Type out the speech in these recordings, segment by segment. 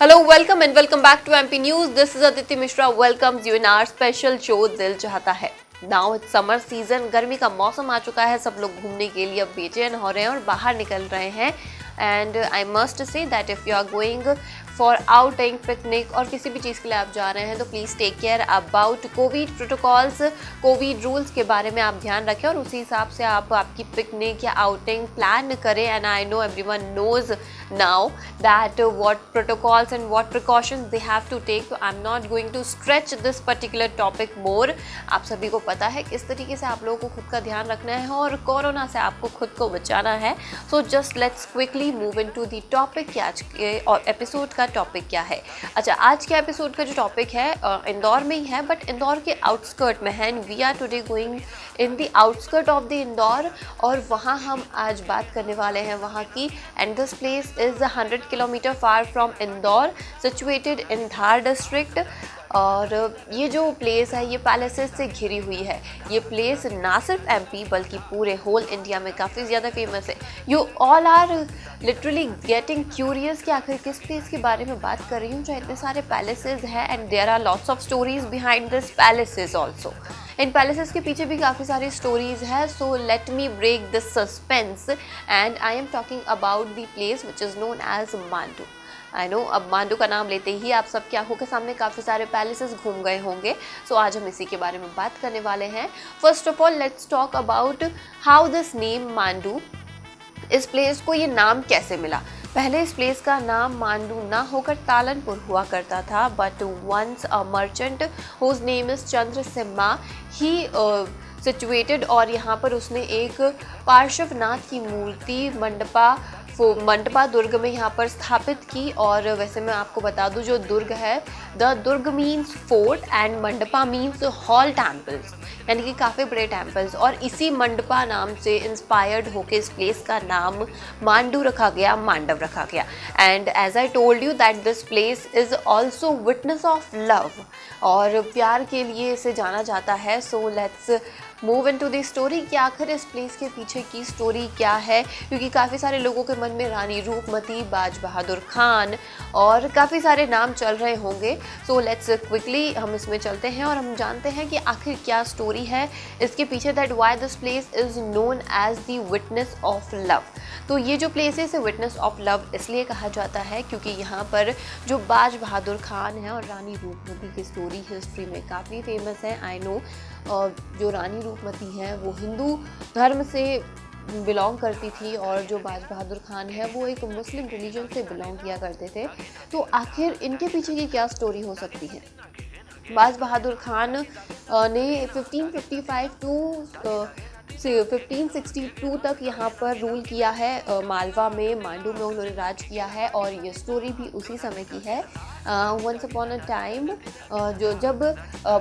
Hello, welcome and welcome back to MP News. This is Aditi Mishra welcomes you in our special show दिल चाहता है. Now it's summer season. गर्मी का मौसम आ चुका है. सब लोग घूमने के लिए अब बेचैन हो रहे हैं और बाहर निकल रहे हैं. And I must say that if you are going for outing, picnic और किसी भी चीज़ के लिए आप जा रहे हैं तो please take care about COVID protocols, COVID rules के बारे में आप ध्यान रखें और उसी हिसाब से आप आपकी पिकनिक या आउटिंग प्लान करें. And I know everyone knows now that what protocols and what precautions they have to take. So I'm not going to stretch this particular topic more. आप सभी को पता है किस तरीके से आप लोगों को खुद का ध्यान रखना है और कोरोना से आपको खुद को बचाना है. So just let's quickly move into the topic कि आज के और एपिसोड का टॉपिक क्या है. अच्छा, आज के एपिसोड का जो टॉपिक है इंदौर में ही है, बट इंदौर के आउटस्कर्ट में है. We are today going in the outskirt of the Indore और वहाँ हम आज बात करने वाले हैं वहाँ की. And this place is 100 kilometre far from Indore, situated in Dhar district. और ये जो प्लेस है ये पैलेसेस से घिरी हुई है. ये प्लेस ना सिर्फ एमपी बल्कि पूरे होल इंडिया में काफ़ी ज़्यादा फेमस है. You all are literally getting curious कि आखिर किस प्लेस के बारे में बात कर रही हूँ जहाँ इतने सारे पैलेसेस हैं. And there are lots of stories behind this palaces also. इन पैलेसेस के पीछे भी काफ़ी सारी स्टोरीज है. So let me break this suspense and I am talking about the place which is known as Mandu. I know अब मांडू का नाम लेते ही आप सबकी आंखों के सामने काफ़ी सारे पैलेसेस घूम गए होंगे. सो आज हम इसी के बारे में बात करने वाले हैं. First of all let's talk about how this name Mandu, इस प्लेस को ये नाम कैसे मिला. पहले इस प्लेस का नाम मांडू ना होकर तालनपुर हुआ करता था. But once a merchant whose name is Chandra Simha he situated और यहाँ पर उसने एक पार्श्वनाथ की मूर्ति मंडपा दुर्ग में यहाँ पर स्थापित की. और वैसे मैं आपको बता दूँ जो दुर्ग है, the Durg means fort and mandapa means hall temples, यानी कि काफ़ी बड़े टेम्पल्स. और इसी मंडपा नाम से इंस्पायर्ड होकर इस प्लेस का नाम मांडू रखा गया, मांडव रखा गया. And as I told you that this place is also witness of love, और प्यार के लिए इसे जाना जाता है. So let's move into the story कि आखिर इस प्लेस के पीछे की स्टोरी क्या है, क्योंकि काफ़ी सारे लोगों के मन में रानी रूपमती, बाज बहादुर खान और काफ़ी सारे नाम चल रहे होंगे. सो लेट्स क्विकली हम इसमें चलते हैं और हम जानते हैं कि आखिर क्या स्टोरी है इसके पीछे, that why this place is known as the witness of love. तो ये जो प्लेस है इसे विटनेस ऑफ लव इसलिए कहा जाता है क्योंकि यहाँ पर जो बाज बहादुर खान है और रानी रूपमती की स्टोरी हिस्ट्री में काफ़ी फेमस है. आई नो जो रानी रूपमती है वो हिंदू धर्म से बिलोंग करती थी और जो बाज बहादुर खान है वो एक मुस्लिम रिलीजन से बिलोंग किया करते थे. तो आखिर इनके पीछे की क्या स्टोरी हो सकती है. बाज बहादुर खान ने 1555 टू 1562 तक यहाँ पर रूल किया है. मालवा में, मांडू में उन्होंने राज किया है और ये स्टोरी भी उसी समय की है. वंस अपॉन अ टाइम जब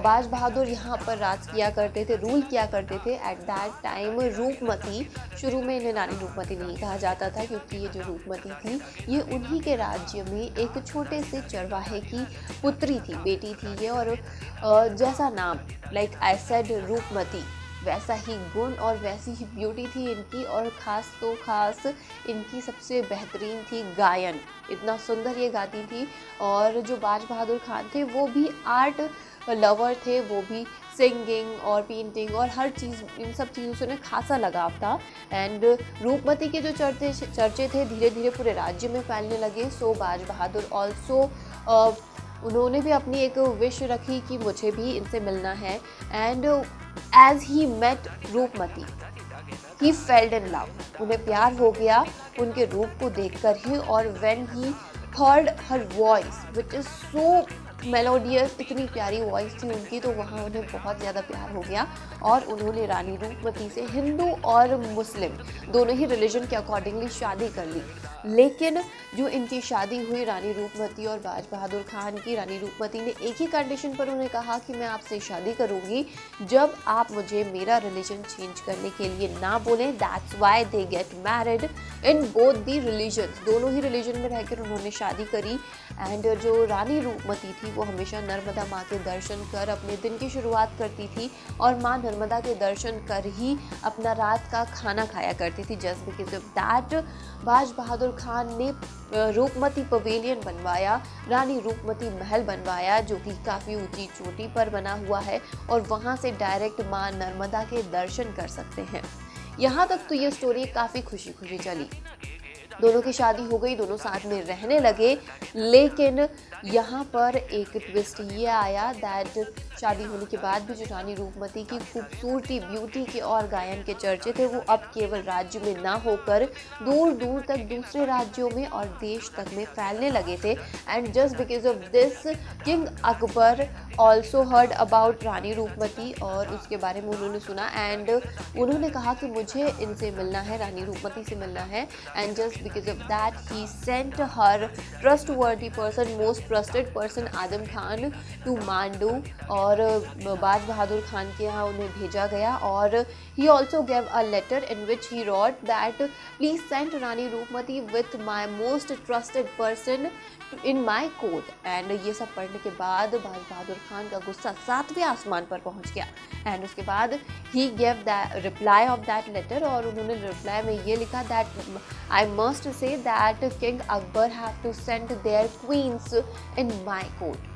बाज बहादुर यहाँ पर राज किया करते थे, रूल किया करते थे, एट दैट टाइम रूपमती, शुरू में इन्हें रानी रूपमती नहीं कहा जाता था क्योंकि ये जो रूपमती थी ये उन्हीं के राज्य में एक छोटे से चरवाहे की पुत्री थी, बेटी थी ये. और जैसा नाम लाइक आई सेड रूपमती, वैसा ही गुण और वैसी ही ब्यूटी थी इनकी. और ख़ास तो ख़ास इनकी सबसे बेहतरीन थी गायन. इतना सुंदर ये गाती थी. और जो बाज बहादुर खान थे वो भी आर्ट लवर थे, वो भी सिंगिंग और पेंटिंग और हर चीज़, इन सब चीज़ों से उन्हें खासा लगाव था. एंड रूपमती के जो चर्चे थे धीरे धीरे पूरे राज्य में फैलने लगे. सो बाज बहादुर ऑल्सो उन्होंने भी अपनी एक विश रखी कि मुझे भी इनसे मिलना है. And as he met Roopmati he felled in love, उन्हें प्यार हो गया उनके रूप को देखकर ही. और when he heard her voice which is so melodious, इतनी प्यारी वॉइस थी उनकी, तो वहाँ उन्हें बहुत ज़्यादा प्यार हो गया और उन्होंने रानी रूपमती से हिंदू और मुस्लिम दोनों ही रिलीजन के अकॉर्डिंगली शादी कर ली. लेकिन जो इनकी शादी हुई रानी रूपमती और बाज बहादुर खान की, रानी रूपमती ने एक ही कंडीशन पर उन्हें कहा कि मैं आपसे शादी करूंगी जब आप मुझे मेरा रिलीजन चेंज करने के लिए ना बोलें. That's why they get married in both the religions, दोनों ही रिलीजन में रहकर उन्होंने शादी करी. एंड जो रानी रूपमती थी वो हमेशा नर्मदा माँ के दर्शन कर अपने दिन की शुरुआत करती थी और माँ नर्मदा के दर्शन कर ही अपना रात का खाना खाया करती थी। जस्ट बिकॉज ऑफ दैट बाज बहादुर खान ने रूपमती पवेलियन बनवाया, रानी रूपमती महल बनवाया, जो कि काफ़ी ऊंची चोटी पर बना हुआ है और वहाँ से डायरेक्ट माँ नर्मदा के दर्शन कर सकते हैं। यहाँ तक तो ये स्टोरी काफ़ी खुशी खुशी चली, दोनों की शादी हो गई, दोनों साथ में रहने लगे। लेकिन यहाँ पर एक ट्विस्ट ये आया दैट शादी होने के बाद भी जो रानी रूपमती की खूबसूरती, ब्यूटी के और गायन के चर्चे थे वो अब केवल राज्य में ना होकर दूर दूर तक दूसरे राज्यों में और देश तक में फैलने लगे थे। And just because of this king Akbar also heard about Rani Rupmati और उसके बारे में उन्होंने सुना एंड उन्होंने कहा कि मुझे इनसे मिलना है, रानी रूपमती से मिलना है। And just because of that he sent her trustworthy person, most trusted person Adam Khan to Mandu और बाज बहादुर खान के यहाँ उन्हें भेजा गया और he also gave a letter in which he wrote that please send Rani Roopmati with my most trusted person in my court। And ये सब पढ़ने के बाद बाज बहादुर खान का गुस्सा 7वें आसमान पर पहुंच गया एंड उसके बाद he gave the reply of that letter और उन्होंने रिप्लाई में ये लिखा that I must say that King Akbar have to send their queens in my court।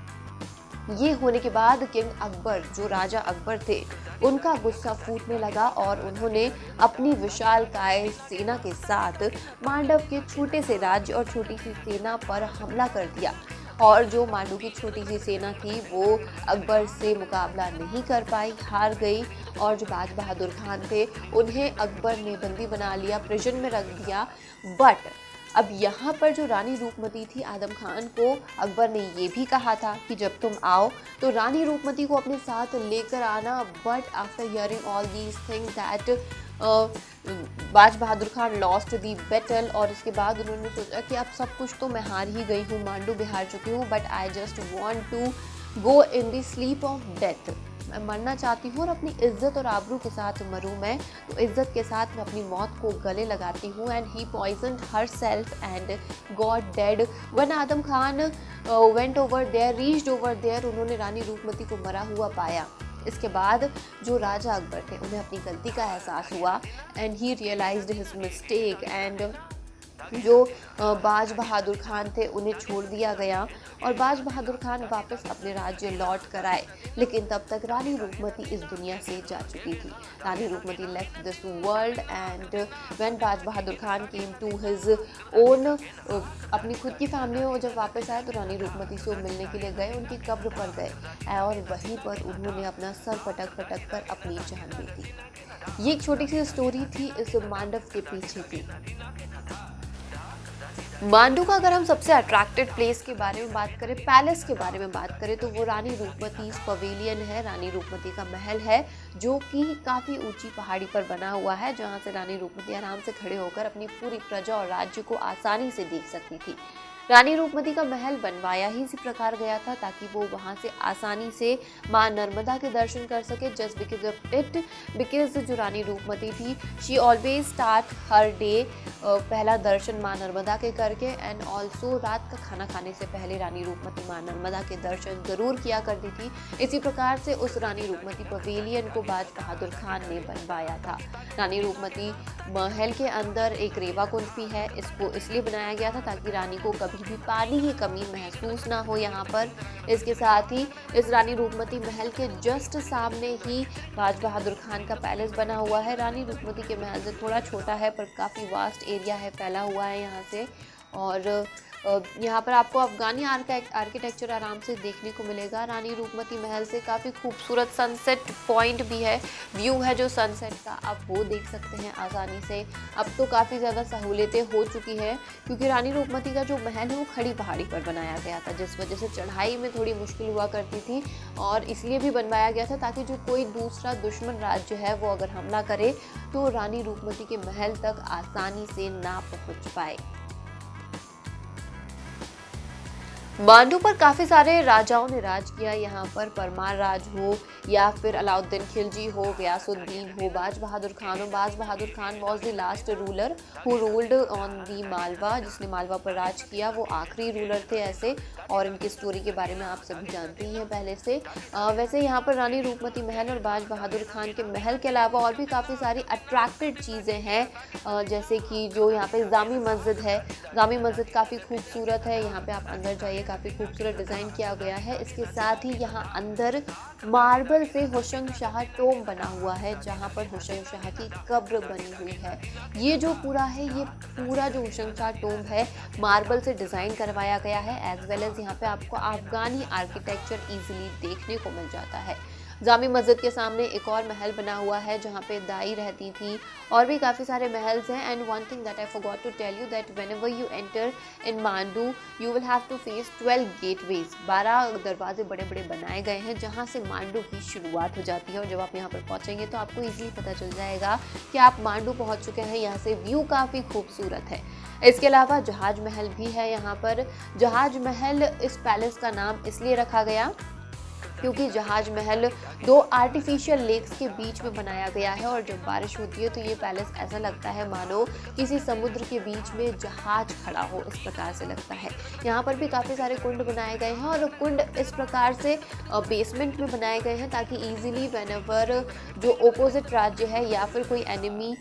ये होने के बाद किंग अकबर, जो राजा अकबर थे, उनका गुस्सा फूटने लगा और उन्होंने अपनी विशालकाय सेना के साथ मांडव के छोटे से राज्य और छोटी सी सेना पर हमला कर दिया और जो मांडू की छोटी सी सेना थी वो अकबर से मुकाबला नहीं कर पाई, हार गई और जो बाज बहादुर खान थे उन्हें अकबर ने बंदी बना लिया, प्रिजन में रख दिया। बट अब यहाँ पर जो रानी रूपमती थी, आदम खान को अकबर ने ये भी कहा था कि जब तुम आओ तो रानी रूपमती को अपने साथ लेकर आना। But after hearing all these things that बाज बहादुर खान लॉस्ट दी बैटल और इसके बाद उन्होंने सोचा कि अब सब कुछ तो मैं हार ही गई हूँ, मांडू भी हार चुकी हूँ, but I just want to go in the sleep of death. मैं मरना चाहती हूँ और अपनी इज्जत और आबरू के साथ मरूँ मैं, तो इज्जत के साथ मैं अपनी मौत को गले लगाती हूँ। And he poisoned herself and got dead when Adam Khan went over there, reached over there, उन्होंने रानी रूपमती को मरा हुआ पाया। इसके बाद जो राजा अकबर थे उन्हें अपनी गलती का एहसास हुआ and he realised his mistake and जो बाज बहादुर खान थे उन्हें छोड़ दिया गया और बाज बहादुर खान वापस अपने राज्य लौट कर आए। लेकिन तब तक रानी रूपमती इस दुनिया से जा चुकी थी। Rani Rupmati left this world and when Baz Bahadur Khan came to his own, अपनी खुद की फैमिली में जब वापस आए तो रानी रूपमती से वो मिलने के लिए गए, उनकी कब्र पर गए और वहीं पर उन्होंने अपना सर पटक पटक कर अपनी जान दे दी। ये एक छोटी सी स्टोरी थी इस मांडव के पीछे की। मांडू का अगर हम सबसे अट्रैक्टेड प्लेस के बारे में बात करें, पैलेस के बारे में बात करें, तो वो रानी रूपमती पवेलियन है, रानी रूपमती का महल है जो कि काफ़ी ऊंची पहाड़ी पर बना हुआ है, जहां से रानी रूपमती आराम से खड़े होकर अपनी पूरी प्रजा और राज्य को आसानी से देख सकती थी। रानी रूपमती का महल बनवाया ही इसी प्रकार गया था ताकि वो वहाँ से आसानी से माँ नर्मदा के दर्शन कर सके। Just because of it, because जो रानी रूपमती थी she always start her day पहला दर्शन माँ नर्मदा के करके एंड ऑल्सो रात का खाना खाने से पहले रानी रूपमती माँ नर्मदा के दर्शन जरूर किया करती थी। इसी प्रकार से उस रानी रूपमती पवेलियन को बाज बहादुर खान ने बनवाया था। रानी रूपमती महल के अंदर एक रेवा कुंड भी है, इसको इसलिए बनाया गया था ताकि रानी को कभी भी पानी की कमी महसूस ना हो यहाँ पर। इसके साथ ही इस रानी रूपमती महल के जस्ट सामने ही बाज बहादुर खान का पैलेस बना हुआ है। रानी रूपमती के महल से थोड़ा छोटा है पर काफ़ी वास्ट एरिया है, फैला हुआ है यहाँ से। और यहाँ पर आपको अफगानी आर्किटेक्चर आराम से देखने को मिलेगा। रानी रूपमती महल से काफ़ी खूबसूरत सनसेट पॉइंट भी है, व्यू है जो सनसेट का, आप वो देख सकते हैं आसानी से। अब तो काफ़ी ज़्यादा सहूलियतें हो चुकी हैं क्योंकि रानी रूपमती का जो महल है वो खड़ी पहाड़ी पर बनाया गया था, जिस वजह से चढ़ाई में थोड़ी मुश्किल हुआ करती थी और इसलिए भी बनवाया गया था ताकि जो कोई दूसरा दुश्मन राज्य है वो अगर हमला करे तो रानी रूपमती के महल तक आसानी से ना पहुँच पाए। मांडू पर काफी सारे राजाओं ने राज किया। यहाँ पर परमार राज हो या फिर अलाउद्दीन खिलजी हो, गयासुद्दीन हो, बाज बहादुर खान हो। Baz Bahadur Khan was the last ruler who ruled on the Malwa, जिसने मालवा पर राज किया। वो आखिरी रूलर थे ऐसे, और इनकी स्टोरी के बारे में आप सभी जानते ही हैं पहले से। वैसे यहाँ पर रानी रूपमती महल और बाज बहादुर खान के महल के अलावा और भी काफ़ी सारी अट्रैक्टेड चीज़ें हैं, जैसे कि जो यहाँ पे जामी मस्जिद है। जामी मस्जिद काफ़ी खूबसूरत है, यहाँ पे आप अंदर जाइए, काफ़ी खूबसूरत डिज़ाइन किया गया है। इसके साथ ही यहाँ अंदर मार्बल से हुसैन शाह टोम बना हुआ है, जहाँ पर हुसैन शाह की कब्र बनी हुई है। ये जो पूरा है, ये पूरा जो हुसैन शाह टोम है मार्बल से डिज़ाइन करवाया गया है। एज वेल एज यहाँ पे आपको अफगानी आर्किटेक्चर इजीली देखने को मिल जाता है। जामी मस्जिद के सामने एक और महल बना हुआ है जहाँ पे दाई रहती थी, और भी काफ़ी सारे महल्स हैं। And one thing that I forgot to tell you that whenever you enter in Mandu you will have to face 12 gateways. 12 दरवाजे बड़े बड़े बनाए गए हैं जहाँ से मांडू की शुरुआत हो जाती है। और जब आप यहाँ पर पहुँचेंगे तो आपको ईजिली पता चल जाएगा कि आप मांडू पहुँच चुके हैं। यहाँ से व्यू काफ़ी खूबसूरत है। इसके अलावा जहाज महल भी है यहाँ पर। जहाज महल इस पैलेस का नाम इसलिए रखा गया क्योंकि जहाज महल 2 आर्टिफिशियल लेक्स के बीच में बनाया गया है, और जब बारिश होती है तो ये पैलेस ऐसा लगता है मानो किसी समुद्र के बीच में जहाज खड़ा हो, इस प्रकार से लगता है। यहाँ पर भी काफ़ी सारे कुंड बनाए गए हैं, और कुंड इस प्रकार से बेसमेंट में बनाए गए हैं ताकि ईजिली व्हेनेवर जो ओपोजिट राज्य है या फिर कोई एनिमी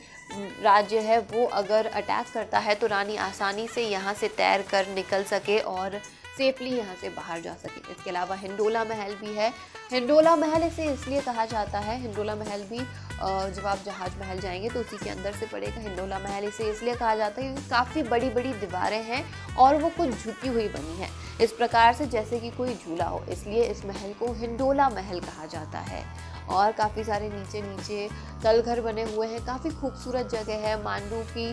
राज्य है वो अगर अटैक करता है तो रानी आसानी से यहाँ से तैर कर निकल सके और सेफली यहाँ से बाहर जा सके। इसके अलावा हिंडोला महल भी है। हिंडोला महल इसे इसलिए कहा जाता है, हिंडोला महल भी जब आप जहाज महल जाएंगे तो उसी के अंदर से पड़ेगा। हिंडोला महल इसे इसलिए कहा जाता है क्योंकि काफ़ी बड़ी बड़ी दीवारें हैं और वो कुछ झुकी हुई बनी है, इस प्रकार से जैसे कि कोई झूला हो, इसलिए इस महल को हिंडोला महल कहा जाता है। और काफ़ी सारे नीचे नीचे तलघर बने हुए हैं। काफ़ी खूबसूरत जगह है। मांडू की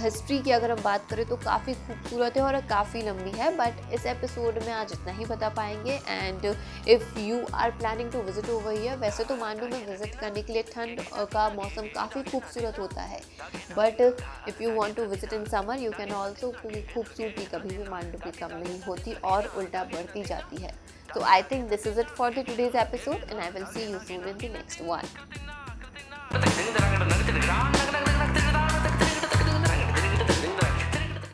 हिस्ट्री की अगर हम बात करें तो काफ़ी खूबसूरत है और काफ़ी लंबी है, बट इस एपिसोड में आज इतना ही बता पाएंगे। And if you are planning to visit over here, वैसे तो मांडू में विजिट करने के लिए ठंड का मौसम काफ़ी खूबसूरत होता है, but if you want to visit in summer you can also. खूबसूरती कभी भी मांडू की कम नहीं होती और उल्टा बढ़ती जाती है। So I think this is it for the today's episode, and I will see you soon in the next one.